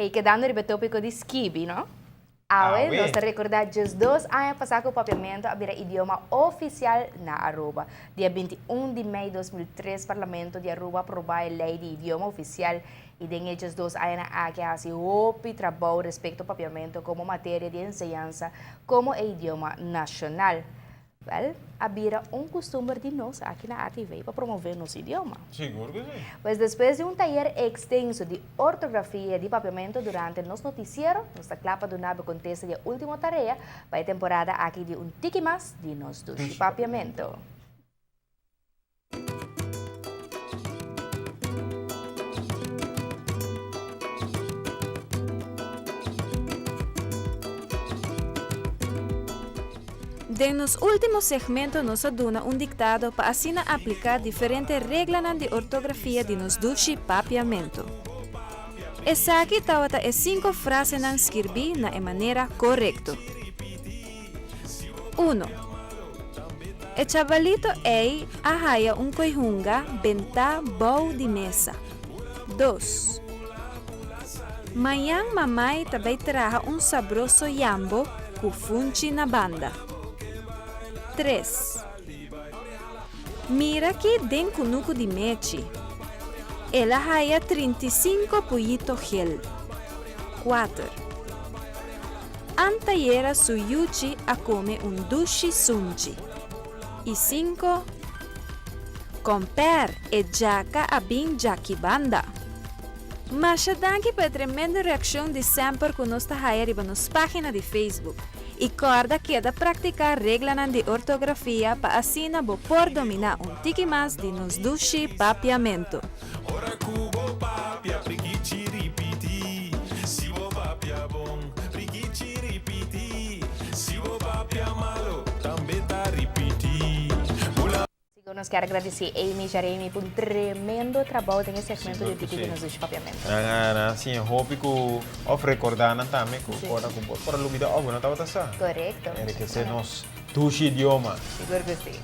E quedando no tópico de skibi, não? Ah, Awe, ué. nós recordar just 2 anos passado o papiamento a idioma oficial na Aruba. Dia 21 de maio de 2003, o Parlamento de Aruba aprovou a lei de idioma oficial e dengue just 2 anos aqui assim hopi trabalho respeito ao papiamento como matéria de enseñança como idioma nacional. Well, habira costume de nós aqui na ATV para promover nosso idioma. Seguro que sim. Pues depois de taller extenso de ortografia de papiamento durante nosso noticiero, nossa clapa do nave acontece de última tarefa para a temporada aqui de tiki mais de nos do papiamento. En los últimos segmentos nos aduna un dictado para así aplicar diferentes reglas de ortografía de nos dushi papiamento. Essa aqui tawata é 5 frases na escrevi na maneira correta. 1. O chavalito ei arraia coihunga benta bow de mesa. 2. Manhã mamãe também traga sabroso yambo com funchi na banda. 3. Mira que den cunuco de meche. Ela raia 35 pollito gel. 4. Antaiera su yuchi a come dushi sunchi. E 5. Comprar e jaca a bin jaki banda. Mas danke para a tremenda reação de sempre com nossa raia riba nos página de Facebook. E corda queda praticar regras de ortografia para assim por dominar tiki mais de nos dushi papiamento. Ora cubo papia prikici ripiti. Si vo papia bom, prikici ripiti. Si vo papia malo, também tá ripiti. Nós quero agradecer a Amy e Jeremy por tremendo trabalho nesse segmento de tiki de nos do papiamento. Sim, hopi que of recordar na também que para lumida algo não estava tá. Correto. Era que se nos dushi idioma. Seguro que sim.